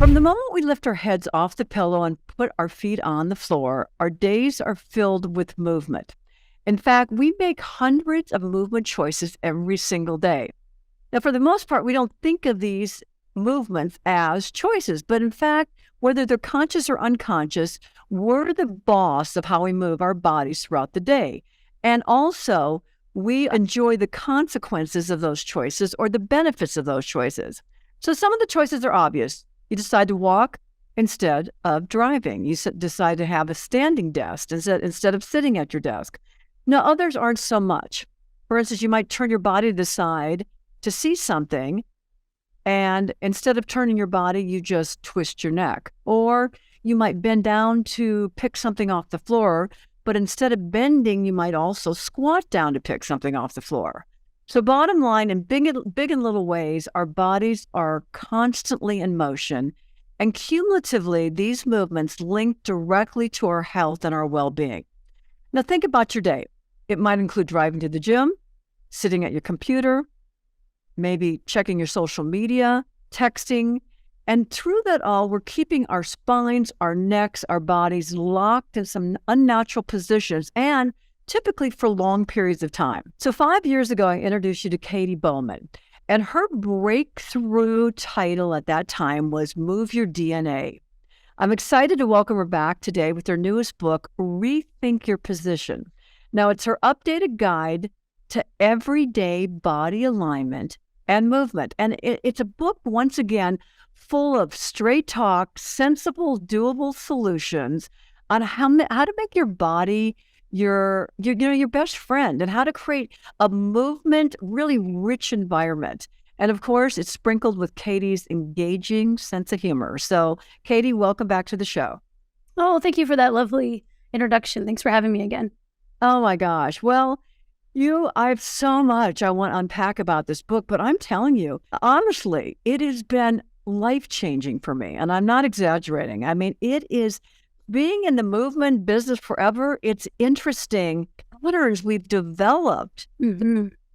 From the moment we lift our heads off the pillow and put our feet on the floor, our days are filled with movement. In fact, we make hundreds of movement choices every single day. Now, for the most part, we don't think of these movements as choices, but in fact, whether they're conscious or unconscious, we're the boss of how we move our bodies throughout the day. And also, we enjoy the consequences of those choices or the benefits of those choices. So some of the choices are obvious. You decide to walk instead of driving. You decide to have a standing desk instead of sitting at your desk. Now, others aren't so much. For instance, you might turn your body to the side to see something, and instead of turning your body, you just twist your neck. Or you might bend down to pick something off the floor, but instead of bending, you might also squat down to pick something off the floor. So bottom line, in big and little ways, our bodies are constantly in motion, and cumulatively, these movements link directly to our health and our well-being. Now think about your day. It might include driving to the gym, sitting at your computer, maybe checking your social media, texting, and through that all, we're keeping our spines, our necks, our bodies locked in some unnatural positions and typically for long periods of time. So 5 years ago, I introduced you to Katy Bowman, and her breakthrough title at that time was Move Your DNA. I'm excited to welcome her back today with her newest book, Rethink Your Position. Now, it's her updated guide to everyday body alignment and movement. And it's a book, once again, full of straight talk, sensible, doable solutions on how to make your body your best friend and how to create a movement, really rich environment. And of course, it's sprinkled with Katy's engaging sense of humor. So, Katy, welcome back to the show. Oh, thank you for that lovely introduction. Thanks for having me again. Oh my gosh. Well, I have so much I want to unpack about this book, but I'm telling you, honestly, it has been life-changing for me. And I'm not exaggerating. I mean, it is being in the movement business forever. It's interesting patterns we've developed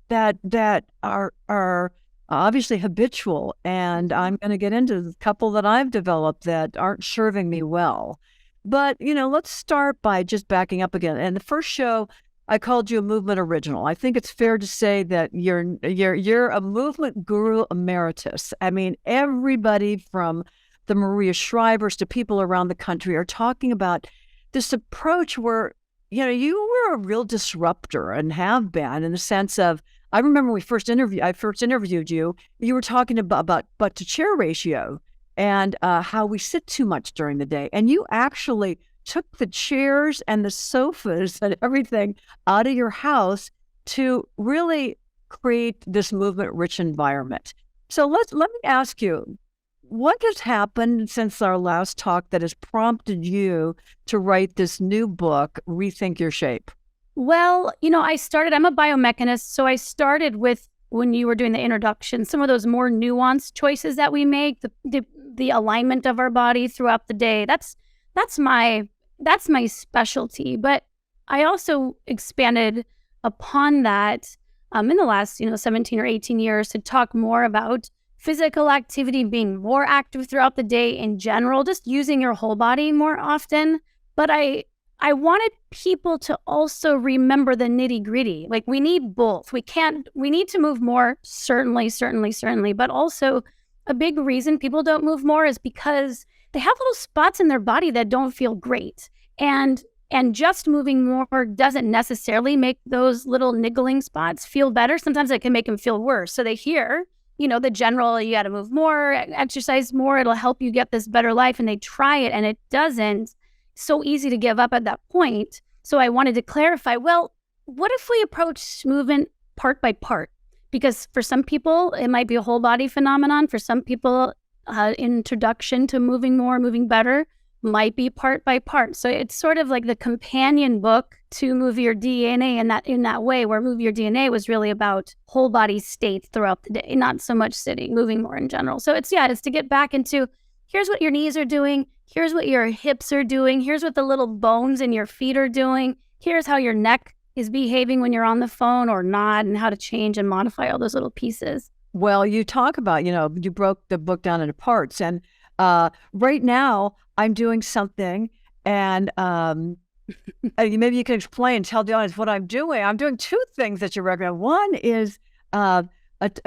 that are obviously habitual. And I'm going to get into a couple that I've developed that aren't serving me well. But, let's start by just backing up again. And the first show, I called you a movement original. I think it's fair to say that you're a movement guru emeritus. I mean, everybody from the Maria Shrivers to people around the country are talking about this approach where, you were a real disruptor and have been in the sense of, I remember I first interviewed you, you were talking about butt to chair ratio and how we sit too much during the day. And you actually took the chairs and the sofas and everything out of your house to really create this movement-rich environment. So let me ask you, what has happened since our last talk that has prompted you to write this new book, Rethink Your Shape? Well, I'm a biomechanist, so I started with, when you were doing the introduction, some of those more nuanced choices that we make, the alignment of our body throughout the day. That's my specialty. But I also expanded upon that in the last 17 or 18 years to talk more about physical activity, being more active throughout the day in general, just using your whole body more often. But I wanted people to also remember the nitty gritty. Like, we need both. We need to move more, certainly. But also a big reason people don't move more is because they have little spots in their body that don't feel great. And just moving more doesn't necessarily make those little niggling spots feel better. Sometimes it can make them feel worse. So they hear, the general, you got to move more, exercise more, it'll help you get this better life. And they try it and it doesn't. So easy to give up at that point. So I wanted to clarify, well, what if we approach movement part by part? Because for some people, it might be a whole body phenomenon. For some people, introduction to moving more, moving better might be part by part. So it's sort of like the companion book to Move Your DNA in that way, where Move Your DNA was really about whole body states throughout the day, not so much sitting, moving more in general. So it's to get back into, here's what your knees are doing, here's what your hips are doing, here's what the little bones in your feet are doing, here's how your neck is behaving when you're on the phone or not, and how to change and modify all those little pieces. Well, you talk about, you broke the book down into parts, and Right now, I'm doing something, and maybe you can explain, tell the audience what I'm doing. I'm doing two things that you recommend. One is a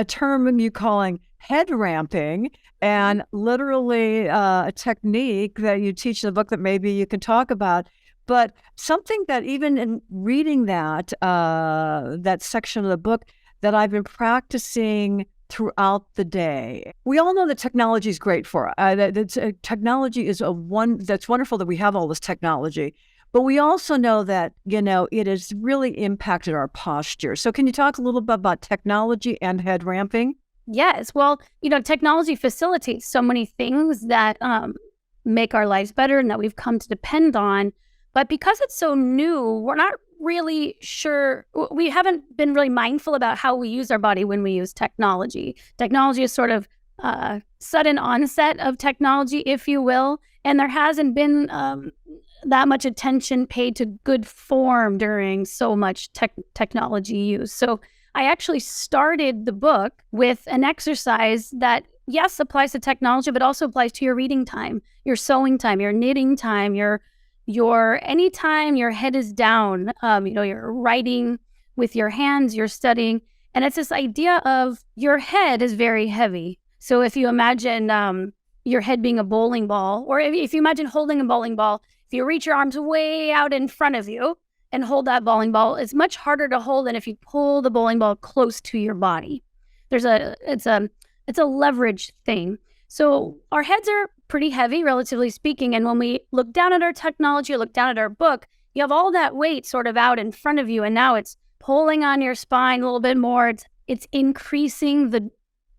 term you calling head ramping, and literally a technique that you teach in the book that maybe you can talk about. But something that even in reading that section of the book that I've been practicing throughout the day. We all know that technology is great for us. Technology is that's wonderful that we have all this technology. But we also know that, it has really impacted our posture. So can you talk a little bit about technology and head ramping? Yes. Well, technology facilitates so many things that make our lives better and that we've come to depend on. But because it's so new, we're not really sure. We haven't been really mindful about how we use our body when we use technology. Technology is sort of sudden onset of technology, if you will. And there hasn't been that much attention paid to good form during so much technology use. So I actually started the book with an exercise that, yes, applies to technology, but also applies to your reading time, your sewing time, your knitting time, your anytime your head is down, you're writing with your hands, you're studying. And it's this idea of your head is very heavy. So if you imagine your head being a bowling ball, or if you imagine holding a bowling ball, if you reach your arms way out in front of you and hold that bowling ball, it's much harder to hold than if you pull the bowling ball close to your body. It's a leverage thing. So our heads are pretty heavy, relatively speaking. And when we look down at our technology, look down at our book, you have all that weight sort of out in front of you. And now it's pulling on your spine a little bit more. It's increasing the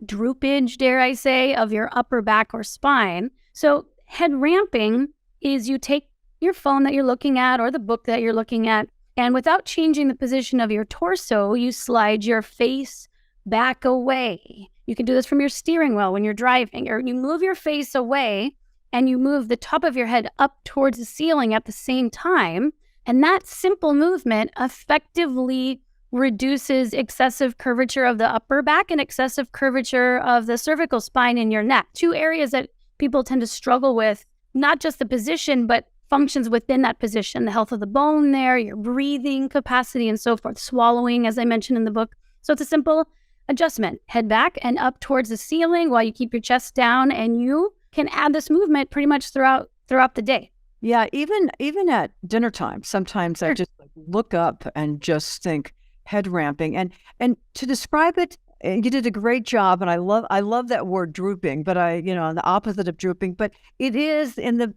droopage, dare I say, of your upper back or spine. So head ramping is you take your phone that you're looking at or the book that you're looking at, and without changing the position of your torso, you slide your face back away. You can do this from your steering wheel when you're driving, or you move your face away and you move the top of your head up towards the ceiling at the same time. And that simple movement effectively reduces excessive curvature of the upper back and excessive curvature of the cervical spine in your neck. Two areas that people tend to struggle with, not just the position, but functions within that position, the health of the bone there, your breathing capacity and so forth, swallowing, as I mentioned in the book. So it's a simple adjustment. Head back and up towards the ceiling while you keep your chest down, and you can add this movement pretty much throughout the day. Yeah, even at dinner time, sometimes I just look up and just think head ramping. And to describe it, you did a great job, and I love that word drooping, but the opposite of drooping, but it is in the,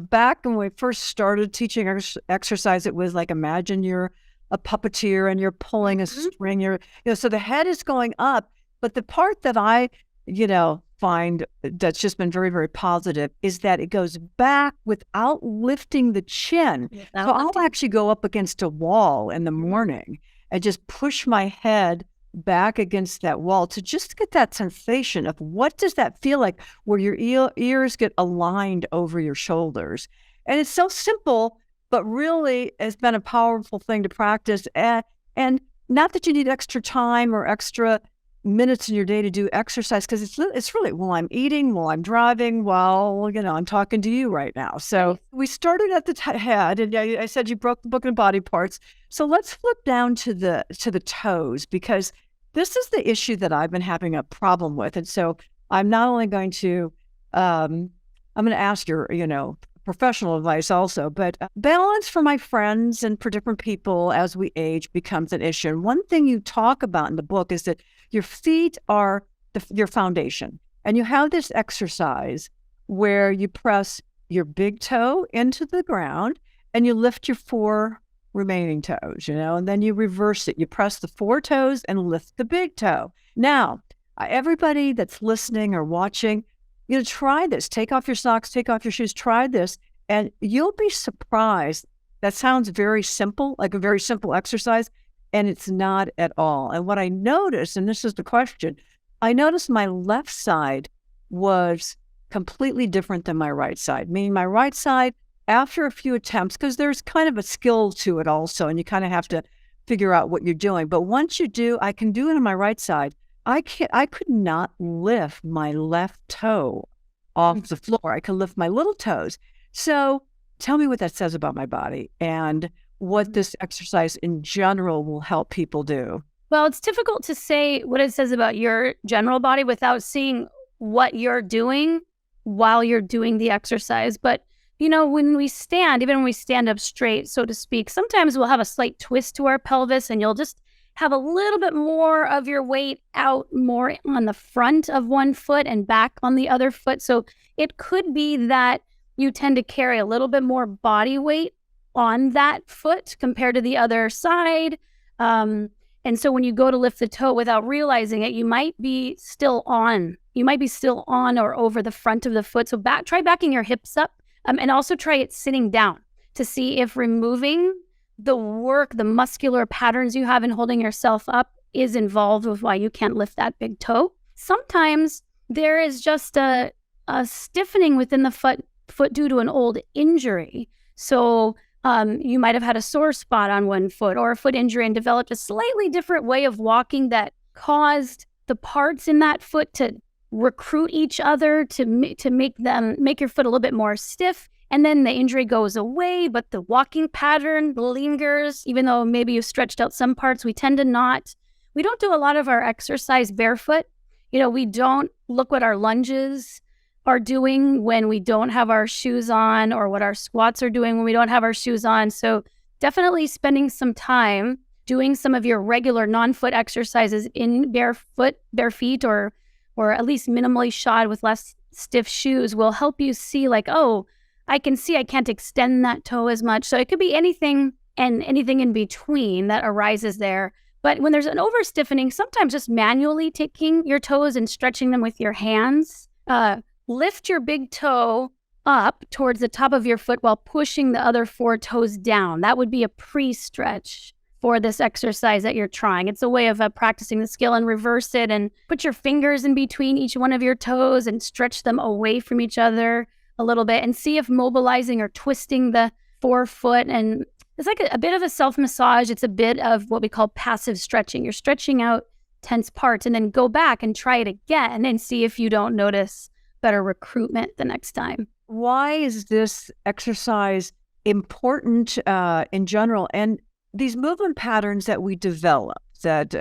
back when we first started teaching exercise, it was like, imagine you're a puppeteer and you're pulling a string, so the head is going up, but the part that I, find that's just been very, very positive is that it goes back without lifting the chin. So I'll actually go up against a wall in the morning and just push my head back against that wall to just get that sensation of what does that feel like where your ears get aligned over your shoulders. And it's so simple, but really has been a powerful thing to practice. And not that you need extra time or extra minutes in your day to do exercise, because it's really while I'm eating, while I'm driving, while I'm talking to you right now. So we started at the head, and I said you broke the book into body parts. So let's flip down to the toes, because this is the issue that I've been having a problem with. And so I'm not only going to I'm going to ask your professional advice also, but balance for my friends and for different people as we age becomes an issue. And one thing you talk about in the book is that your feet are your foundation. And you have this exercise where you press your big toe into the ground and you lift your four remaining toes, and then you reverse it. You press the four toes and lift the big toe. Now, everybody that's listening or watching, try this. Take off your socks, take off your shoes, try this, and you'll be surprised. That sounds very simple, like a very simple exercise, and it's not at all. And what I noticed, and this is the question, I noticed my left side was completely different than my right side, meaning my right side, after a few attempts, because there's kind of a skill to it also, and you kind of have to figure out what you're doing. But once you do, I can do it on my right side. I could not lift my left toe off the floor. I can lift my little toes. So tell me what that says about my body and what this exercise in general will help people do. Well, it's difficult to say what it says about your general body without seeing what you're doing while you're doing the exercise. But, when we stand, even when we stand up straight, so to speak, sometimes we'll have a slight twist to our pelvis and you'll just have a little bit more of your weight out more on the front of one foot and back on the other foot. So it could be that you tend to carry a little bit more body weight on that foot compared to the other side. And so when you go to lift the toe without realizing it, you might be still on. You might be still on or over the front of the foot. So try backing your hips up, and also try it sitting down to see if removing the muscular patterns you have in holding yourself up is involved with why you can't lift that big toe. Sometimes there is just a stiffening within the foot due to an old injury. So you might have had a sore spot on one foot or a foot injury and developed a slightly different way of walking that caused the parts in that foot to recruit each other to make your foot a little bit more stiff. And then the injury goes away, but the walking pattern lingers, even though maybe you've stretched out some parts. We tend to not. We don't do a lot of our exercise barefoot. We don't look what our lunges are doing when we don't have our shoes on, or what our squats are doing when we don't have our shoes on. So definitely spending some time doing some of your regular non-foot exercises in bare feet, or at least minimally shod with less stiff shoes will help you see I can see I can't extend that toe as much. So it could be anything and anything in between that arises there. But when there's an over stiffening, sometimes just manually taking your toes and stretching them with your hands, lift your big toe up towards the top of your foot while pushing the other 4 toes down. That would be a pre-stretch for this exercise that you're trying. It's a way of practicing the skill, and reverse it and put your fingers in between each one of your toes and stretch them away from each other a little bit and see if mobilizing or twisting the forefoot. And it's like a bit of a self-massage. It's a bit of what we call passive stretching. You're stretching out tense parts, and then go back and try it again and see if you don't notice better recruitment the next time. Why is this exercise important in general? And these movement patterns that we develop that,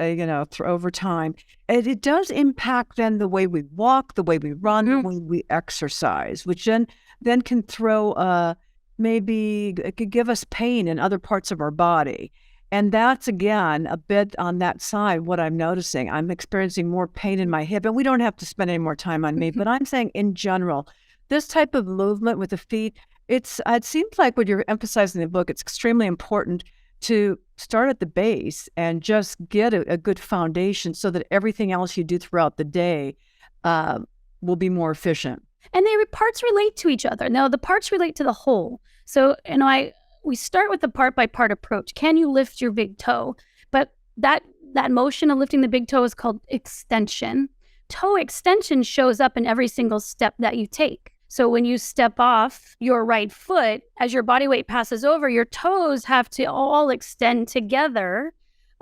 over time, it does impact then the way we walk, the way we run, the way we exercise, which then can throw, maybe it could give us pain in other parts of our body. And that's, again, a bit on that side, what I'm noticing. I'm experiencing more pain in my hip, and we don't have to spend any more time on me, but I'm saying in general, this type of movement with the feet, it seems like what you're emphasizing in the book, it's extremely important to start at the base and just get a good foundation so that everything else you do throughout the day will be more efficient. And parts relate to each other. Now, the parts relate to the whole. So, we start with the part-by-part approach. Can you lift your big toe? But that motion of lifting the big toe is called extension. Toe extension shows up in every single step that you take. So when you step off your right foot, as your body weight passes over, your toes have to all extend together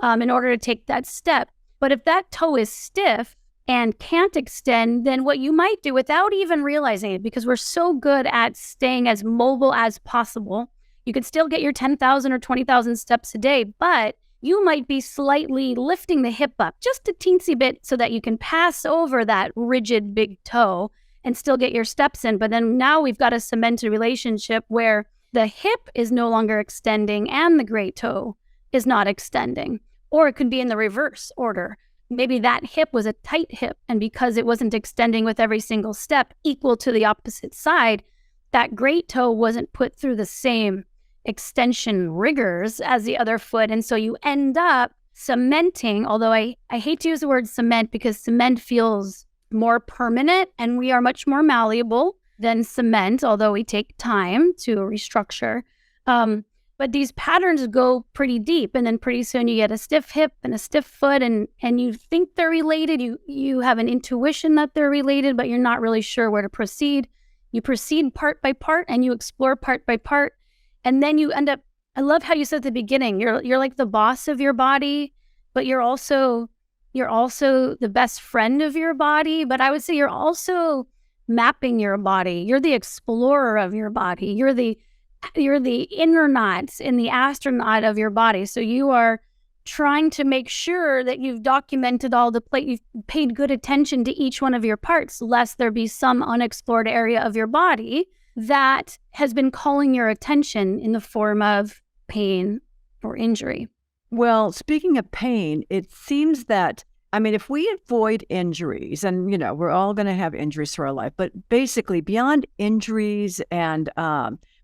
in order to take that step. But if that toe is stiff and can't extend, then what you might do without even realizing it, because we're so good at staying as mobile as possible, you could still get your 10,000 or 20,000 steps a day, but you might be slightly lifting the hip up just a teensy bit so that you can pass over that rigid big toe and still get your steps in. But then now we've got a cemented relationship where the hip is no longer extending and the great toe is not extending. Or it could be in the reverse order. Maybe that hip was a tight hip, and because it wasn't extending with every single step equal to the opposite side, that great toe wasn't put through the same extension rigors as the other foot. And so you end up cementing, although I hate to use the word cement because cement feels more permanent and we are much more malleable than cement, although we take time to restructure. But these patterns go pretty deep, and then pretty soon you get a stiff hip and a stiff foot, and you think they're related. You have an intuition that they're related, but you're not really sure where to proceed. You proceed part by part and you explore part by part. And then you end up, I love how you said at the beginning, you're like the boss of your body, but you're also the best friend of your body. But I would say you're also mapping your body. You're the explorer of your body. You're the inner in the astronaut of your body. So you are trying to make sure that you've documented all you've paid good attention to each one of your parts, lest there be some unexplored area of your body that has been calling your attention in the form of pain or injury. Well, speaking of pain, it seems that, if we avoid injuries, and, we're all going to have injuries through our life, but basically beyond injuries and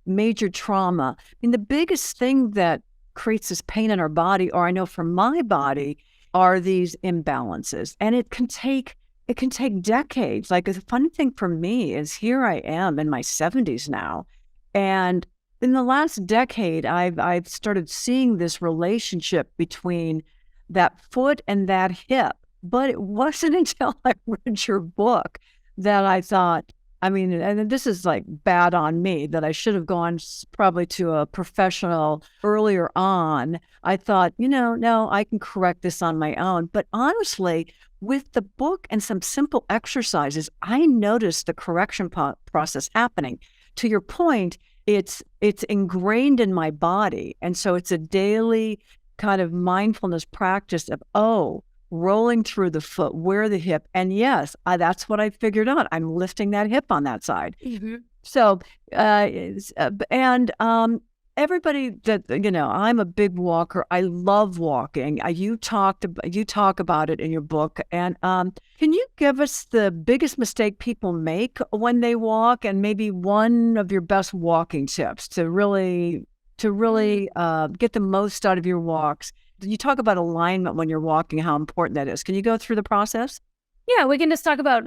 major trauma, the biggest thing that creates this pain in our body, or I know for my body, are these imbalances. And it can take decades. Like, the funny thing for me is here I am in my 70s now. And in the last decade, I've started seeing this relationship between that foot and that hip. But it wasn't until I read your book that I thought, and this is like bad on me, that I should have gone probably to a professional earlier on. I thought, no, I can correct this on my own. But honestly, with the book and some simple exercises, I noticed the correction process happening. To your point, it's ingrained in my body. And so it's a daily kind of mindfulness practice of, rolling through the foot, where the hip. And yes, that's what I figured out. I'm lifting that hip on that side. Mm-hmm. So, everybody that, I'm a big walker. I love walking. You talk about it in your book. And can you give us the biggest mistake people make when they walk, and maybe one of your best walking tips to really get the most out of your walks? You talk about alignment when you're walking, how important that is. Can you go through the process? Yeah, we can just talk about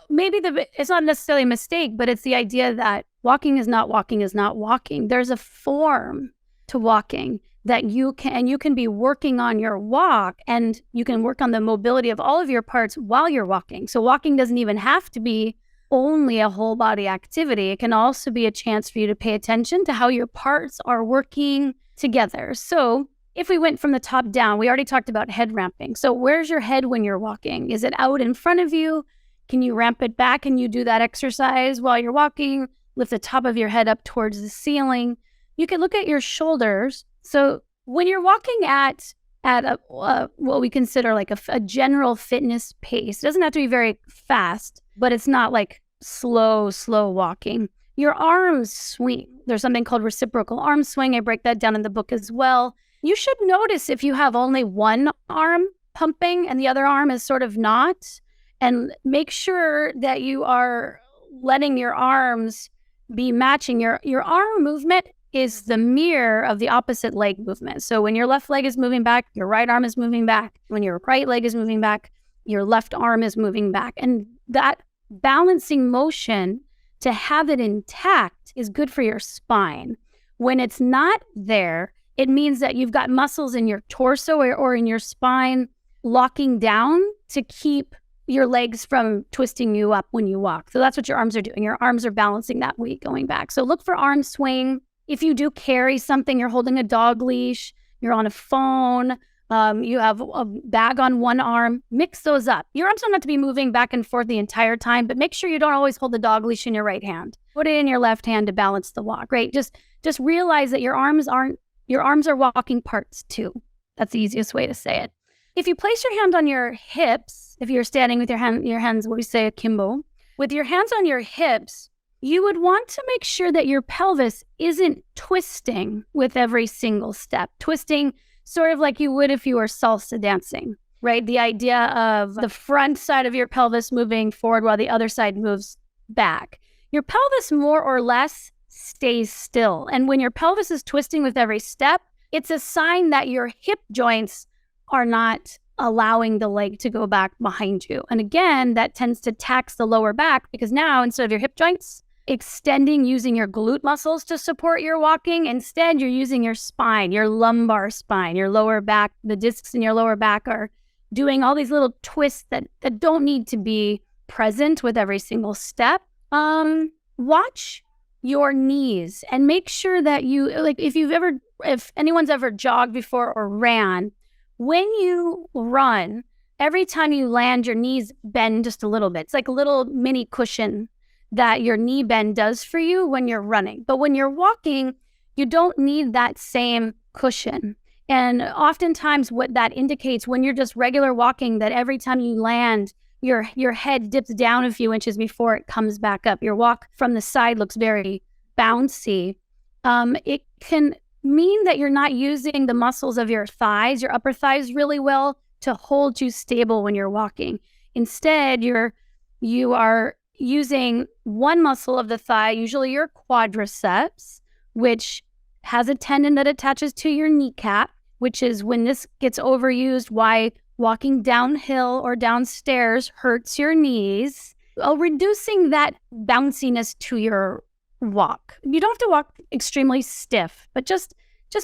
maybe it's not necessarily a mistake, but it's the idea that walking is not walking. There's a form to walking that you can be working on your walk, and you can work on the mobility of all of your parts while you're walking. So walking doesn't even have to be only a whole body activity. It can also be a chance for you to pay attention to how your parts are working together. So if we went from the top down, we already talked about head ramping. So where's your head when you're walking? Is it out in front of you? Can you ramp it back? Can you do that exercise while you're walking? Lift the top of your head up towards the ceiling. You can look at your shoulders. So when you're walking at what we consider like a general fitness pace, it doesn't have to be very fast, but it's not like slow walking. Your arms swing. There's something called reciprocal arm swing. I break that down in the book as well. You should notice if you have only one arm pumping and the other arm is sort of not, and make sure that you are letting your arms be matching. Your arm movement is the mirror of the opposite leg movement. So when your left leg is moving back, your right arm is moving back. When your right leg is moving back, your left arm is moving back. And that balancing motion, to have it intact, is good for your spine. When it's not there, it means that you've got muscles in your torso or in your spine locking down to keep your legs from twisting you up when you walk. So that's what your arms are doing. Your arms are balancing that weight going back. So look for arm swing. If you do carry something, you're holding a dog leash, you're on a phone, you have a bag on one arm, mix those up. Your arms don't have to be moving back and forth the entire time, but make sure you don't always hold the dog leash in your right hand. Put it in your left hand to balance the walk, right? Just realize that your arms are walking parts too. That's the easiest way to say it. If you place your hand on your hips, if you're standing with your hands, what we say akimbo, with your hands on your hips, you would want to make sure that your pelvis isn't twisting with every single step. Twisting sort of like you would if you were salsa dancing, right? The idea of the front side of your pelvis moving forward while the other side moves back. Your pelvis more or less stays still. And when your pelvis is twisting with every step, it's a sign that your hip joints are not allowing the leg to go back behind you. And again, that tends to tax the lower back, because now instead of your hip joints extending using your glute muscles to support your walking, instead you're using your spine, your lumbar spine, your lower back. The discs in your lower back are doing all these little twists that don't need to be present with every single step. Watch your knees and make sure that you, like, if anyone's ever jogged before or ran, when you run, every time you land, your knees bend just a little bit. It's like a little mini cushion. that your knee bend does for you when you're running. But when you're walking, you don't need that same cushion. And oftentimes what that indicates when you're just regular walking, that every time you land, your head dips down a few inches before it comes back up. Your walk from the side looks very bouncy. It can mean that you're not using the muscles of your thighs, your upper thighs really well to hold you stable when you're walking. Instead, you are using one muscle of the thigh, usually your quadriceps, which has a tendon that attaches to your kneecap, which is when this gets overused, why walking downhill or downstairs hurts your knees. Reducing that bounciness to your walk. You don't have to walk extremely stiff, but just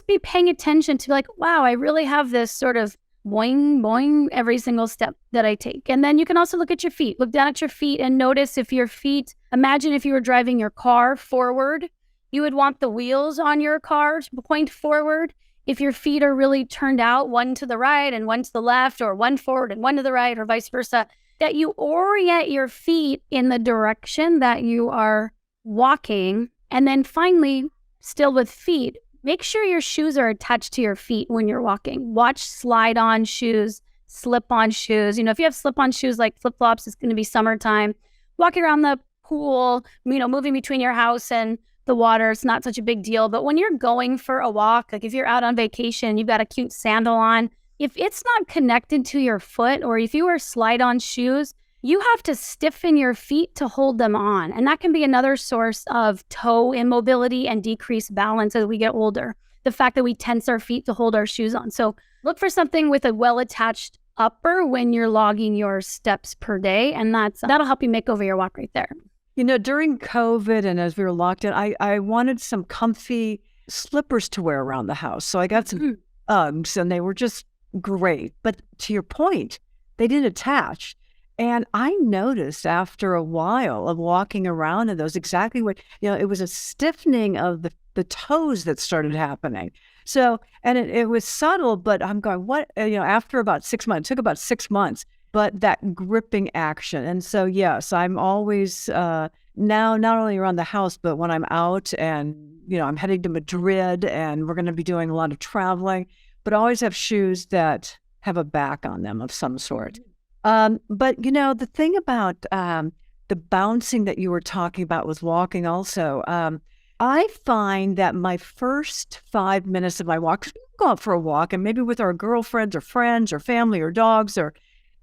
be paying attention to like, wow, I really have this sort of boing, boing every single step that I take. And then you can also look at your feet. Look down at your feet and notice if your feet, imagine if you were driving your car forward, you would want the wheels on your car to point forward. If your feet are really turned out, one to the right and one to the left, or one forward and one to the right, or vice versa, that you orient your feet in the direction that you are walking. And then finally, still with feet, make sure your shoes are attached to your feet when you're walking. Watch slide-on shoes, slip-on shoes. If you have slip-on shoes like flip-flops, it's going to be summertime. Walking around the pool, moving between your house and the water, it's not such a big deal. But when you're going for a walk, like if you're out on vacation, you've got a cute sandal on, if it's not connected to your foot, or if you wear slide-on shoes, you have to stiffen your feet to hold them on. And that can be another source of toe immobility and decreased balance as we get older. The fact that we tense our feet to hold our shoes on. So look for something with a well-attached upper when you're logging your steps per day. And that'll help you make over your walk right there. During COVID and as we were locked in, I wanted some comfy slippers to wear around the house. So I got some Uggs and they were just great. But to your point, they didn't attach. And I noticed after a while of walking around in those exactly what, it was a stiffening of the toes that started happening. So, and it was subtle, but I'm going, what, after about 6 months, it took about 6 months, but that gripping action. And so, yes, I'm always now not only around the house, but when I'm out and, I'm heading to Madrid and we're going to be doing a lot of traveling, but I always have shoes that have a back on them of some sort. But, the thing about the bouncing that you were talking about with walking also, I find that my first 5 minutes of my walk, 'cause we go out for a walk and maybe with our girlfriends or friends or family or dogs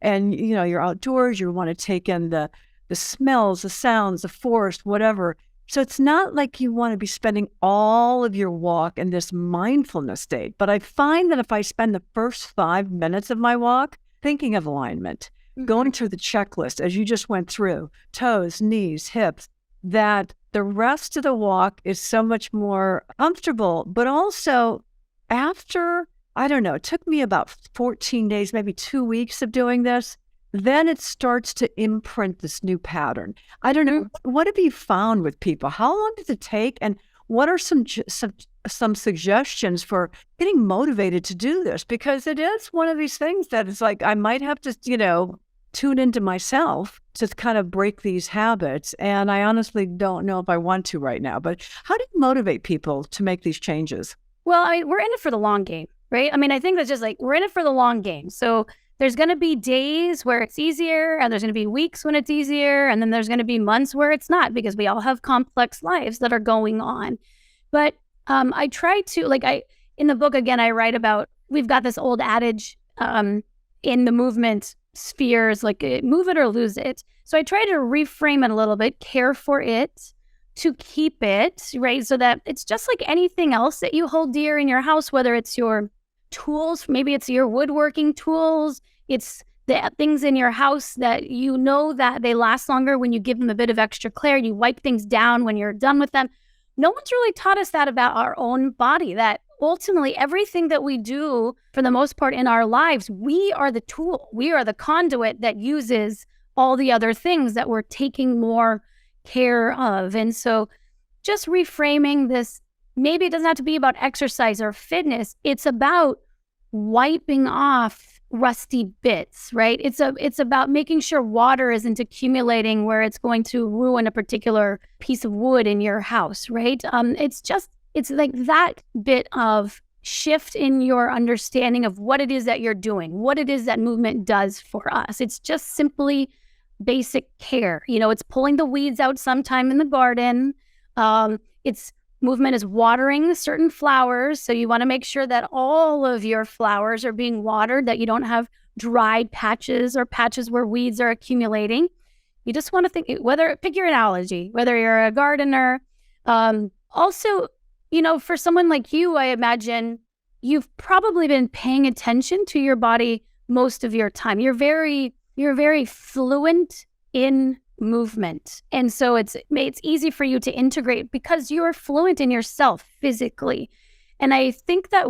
and you're outdoors, you want to take in the smells, the sounds, the forest, whatever. So it's not like you want to be spending all of your walk in this mindfulness state. But I find that if I spend the first 5 minutes of my walk thinking of alignment, going through the checklist as you just went through, toes, knees, hips, that the rest of the walk is so much more comfortable. But also after, I don't know, it took me about 14 days, maybe 2 weeks of doing this, then it starts to imprint this new pattern. I don't know, what have you found with people? How long does it take? And what are some suggestions for getting motivated to do this? Because it is one of these things that is like, I might have to, tune into myself to kind of break these habits. And I honestly don't know if I want to right now. But how do you motivate people to make these changes? Well, we're in it for the long game, right? I think that's just like, we're in it for the long game. So there's going to be days where it's easier, and there's going to be weeks when it's easier, and then there's going to be months where it's not, because we all have complex lives that are going on. But I try to, in the book, again, I write about, we've got this old adage in the movement spheres, like move it or lose it. So I try to reframe it a little bit, care for it, to keep it, right? So that it's just like anything else that you hold dear in your house, whether it's your tools, maybe it's your woodworking tools, it's the things in your house that that they last longer when you give them a bit of extra care, you wipe things down when you're done with them. No one's really taught us that about our own body, that ultimately everything that we do for the most part in our lives, we are the tool, we are the conduit that uses all the other things that we're taking more care of. And so just reframing this, maybe it doesn't have to be about exercise or fitness. It's about wiping off rusty bits, right? It's about making sure water isn't accumulating where it's going to ruin a particular piece of wood in your house, right? It's like that bit of shift in your understanding of what it is that you're doing, what it is that movement does for us. It's just simply basic care. It's pulling the weeds out sometime in the garden. It's movement is watering certain flowers. So you want to make sure that all of your flowers are being watered, that you don't have dried patches or patches where weeds are accumulating. You just want to think, pick your analogy, whether you're a gardener. Also, for someone like you, I imagine you've probably been paying attention to your body most of your time. You're very fluent in movement. And so it's easy for you to integrate because you're fluent in yourself physically. And I think that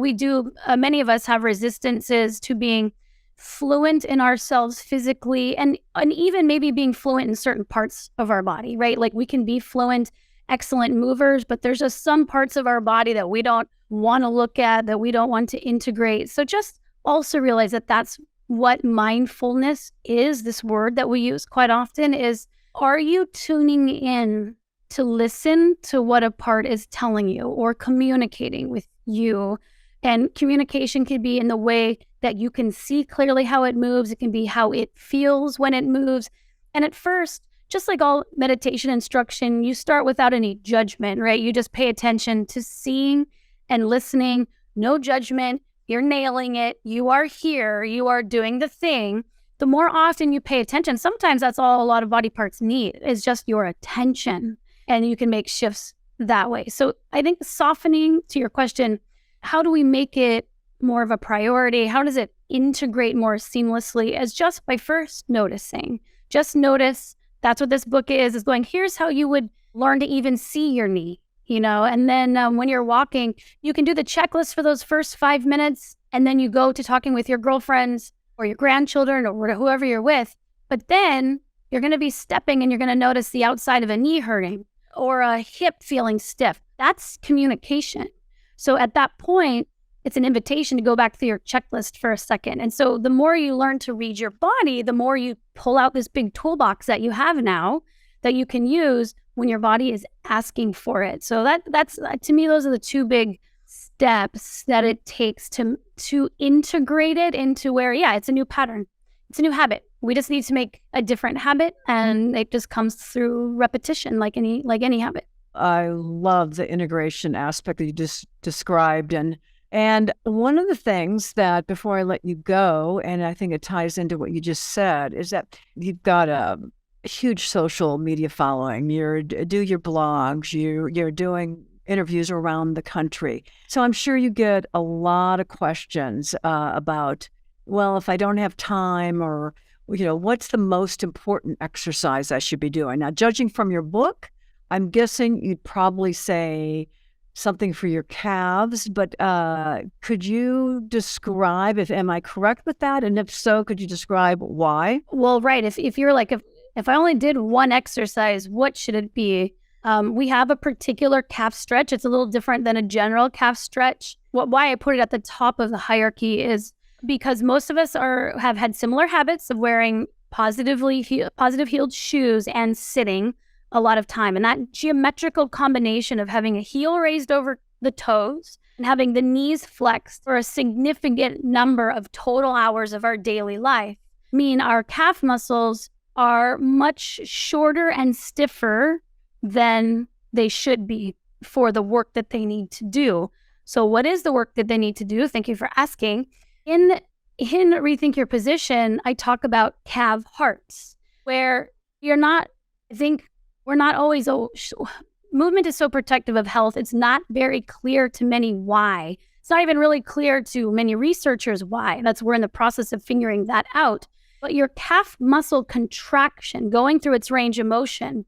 many of us have resistances to being fluent in ourselves physically and even maybe being fluent in certain parts of our body, right? Like we can be fluent, excellent movers, but there's just some parts of our body that we don't want to look at, that we don't want to integrate. So just also realize that that's what mindfulness is. This word that we use quite often is, are you tuning in to listen to what a part is telling you or communicating with you? And communication can be in the way that you can see clearly how it moves. It can be how it feels when it moves. And at first, just like all meditation instruction, you start without any judgment, right? You just pay attention to seeing and listening, no judgment. You're nailing it. You are here. You are doing the thing. The more often you pay attention, sometimes that's all a lot of body parts need is just your attention, and you can make shifts that way. So I think softening to your question, how do we make it more of a priority? How does it integrate more seamlessly? As just by first noticing. Just notice. That's what this book is going, here's how you would learn to even see your knee, and then when you're walking, you can do the checklist for those first 5 minutes, and then you go to talking with your girlfriends or your grandchildren or whoever you're with. But then you're going to be stepping and you're going to notice the outside of a knee hurting or a hip feeling stiff. That's communication. So at that point, it's an invitation to go back through your checklist for a second. And so the more you learn to read your body, the more you pull out this big toolbox that you have now that you can use when your body is asking for it. So that's to me, those are the two big steps that it takes to integrate it into where, it's a new pattern. It's a new habit. We just need to make a different habit, and it just comes through repetition like any habit. I love the integration aspect that you just described. And one of the things that, before I let you go, and I think it ties into what you just said, is that you've got a huge social media following. You do your blogs, you're doing interviews around the country. So I'm sure you get a lot of questions about, well, if I don't have time, or, what's the most important exercise I should be doing? Now, judging from your book, I'm guessing you'd probably say something for your calves, but could you describe, am I correct with that? And if so, could you describe why? Well, right. If you're like, if I only did one exercise, what should it be? We have a particular calf stretch. It's a little different than a general calf stretch. Why I put it at the top of the hierarchy is because most of us have had similar habits of wearing positive heeled shoes and sitting a lot of time. And that geometrical combination of having a heel raised over the toes and having the knees flexed for a significant number of total hours of our daily life mean our calf muscles are much shorter and stiffer than they should be for the work that they need to do. So what is the work that they need to do? Thank you for asking. In Rethink Your Position, I talk about calf hearts, where we're not always, movement is so protective of health. It's not very clear to many why. It's not even really clear to many researchers why. We're in the process of figuring that out. But your calf muscle contraction, going through its range of motion,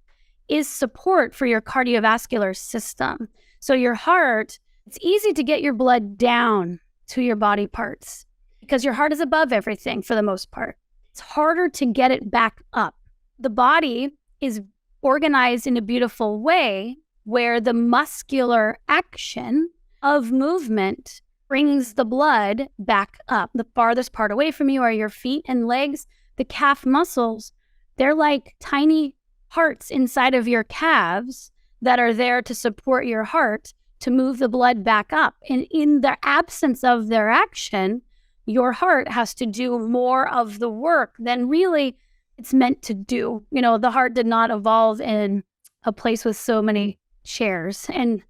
is support for your cardiovascular system. So your heart, it's easy to get your blood down to your body parts because your heart is above everything for the most part. It's harder to get it back up. The body is organized in a beautiful way where the muscular action of movement brings the blood back up. The farthest part away from you are your feet and legs. The calf muscles, they're like tiny hearts inside of your calves that are there to support your heart to move the blood back up. And in the absence of their action, your heart has to do more of the work than really it's meant to do. You know, the heart did not evolve in a place with so many chairs and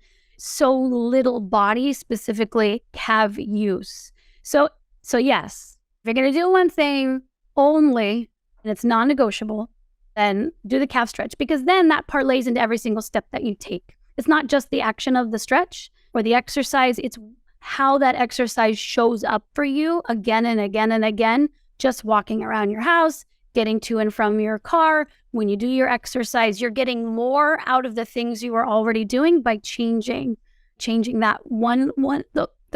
so little body, specifically calf use. So yes, if you're going to do one thing only, and it's non-negotiable, then do the calf stretch, because then that parlays into every single step that you take. It's not just the action of the stretch or the exercise, it's how that exercise shows up for you again and again and again, just walking around your house, getting to and from your car. When you do your exercise, you're getting more out of the things you are already doing by changing that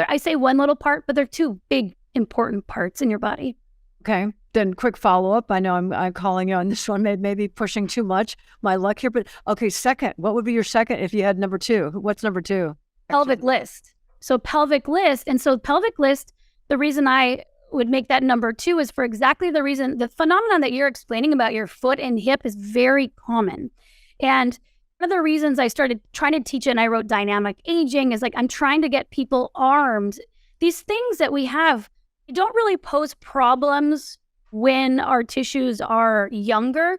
I say one little part, but they're two big important parts in your body. Okay. Then quick follow-up. I know I'm calling you on this one, maybe pushing too much my luck here, but okay, second, what would be your second if you had number two? What's number two? Pelvic list. So pelvic list. And so pelvic list, the reason I would make that number two is for exactly the reason, the phenomenon that you're explaining about your foot and hip is very common. And one of the reasons I started trying to teach it and I wrote dynamic aging is like, I'm trying to get people armed. These things that we have, they don't really pose problems when our tissues are younger.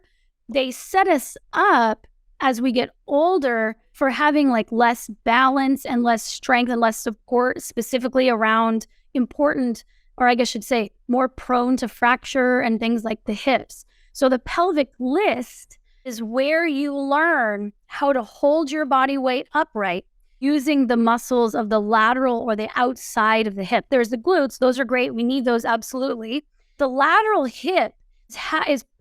They set us up as we get older for having like less balance and less strength and less support, specifically around important, or I guess I should say more prone to fracture and things like the hips. So the pelvic list is where you learn how to hold your body weight upright using the muscles of the lateral or the outside of the hip. There's the glutes. Those are great. We need those absolutely. The lateral hip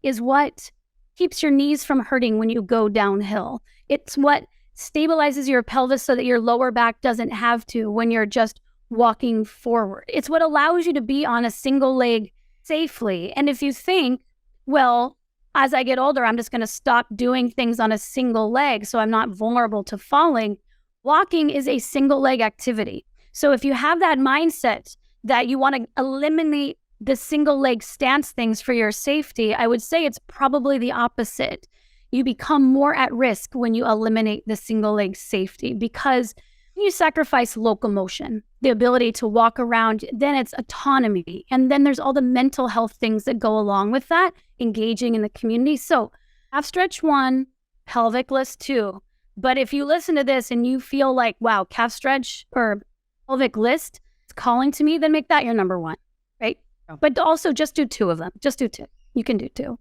is what keeps your knees from hurting when you go downhill. It's what stabilizes your pelvis so that your lower back doesn't have to when you're just walking forward. It's what allows you to be on a single leg safely. And if you think, well, as I get older, I'm just going to stop doing things on a single leg so I'm not vulnerable to falling, walking is a single leg activity. So if you have that mindset that you want to eliminate the single leg stance things for your safety, I would say it's probably the opposite. You become more at risk when you eliminate the single leg safety because you sacrifice locomotion, the ability to walk around, then it's autonomy. And then there's all the mental health things that go along with that, engaging in the community. So calf stretch 1, pelvic list 2. But if you listen to this and you feel like, wow, calf stretch or pelvic list is calling to me, then make that your number 1, right? Oh. But also just do 2 of them. Just do 2. You can do 2.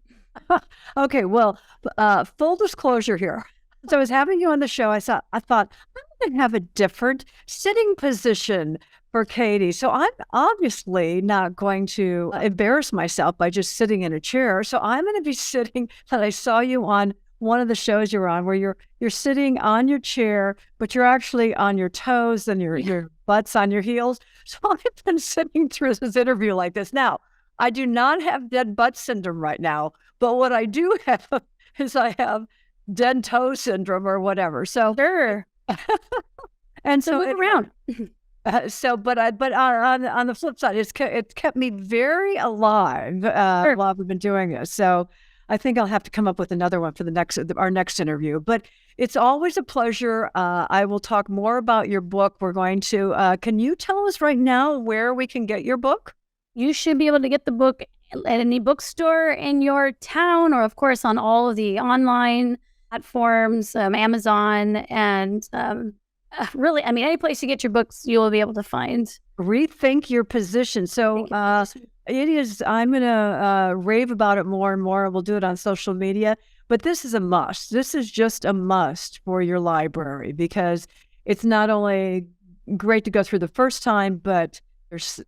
Okay, well, full disclosure here. So I was having you on the show. I thought I'm going to have a different sitting position for Katy. So I'm obviously not going to embarrass myself by just sitting in a chair. So I'm going to be sitting, and I saw you on one of the shows you're on where you're sitting on your chair, but you're actually on your toes and your butt's on your heels. So I've been sitting through this interview like this. Now, I do not have dead butt syndrome right now, but what I do have is I have dead toe syndrome or whatever. So sure. And so move around. But on the flip side, it's kept me very alive Sure. while we've been doing this. So I think I'll have to come up with another one for our next interview. But it's always a pleasure. I will talk more about your book. We're going to. Can you tell us right now where we can get your book? You should be able to get the book at any bookstore in your town, or of course on all of the online platforms, Amazon, and really, I mean, any place you get your books, you will be able to find. Rethink your position. So it is, I'm going to rave about it more and more. We'll do it on social media, but this is a must. This is just a must for your library because it's not only great to go through the first time, but there's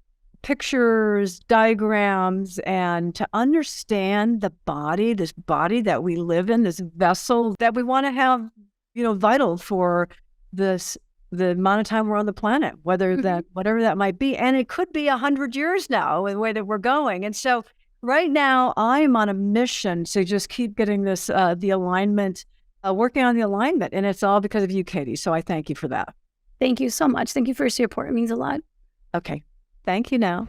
pictures, diagrams, and to understand the body, this body that we live in, this vessel that we want to have, vital for the amount of time we're on the planet, whatever that might be. And it could be 100 years now in the way that we're going. And so right now I'm on a mission to just keep getting this, the alignment, working on the alignment. And it's all because of you, Katy. So I thank you for that. Thank you so much. Thank you for your support. It means a lot. Okay. Thank you now.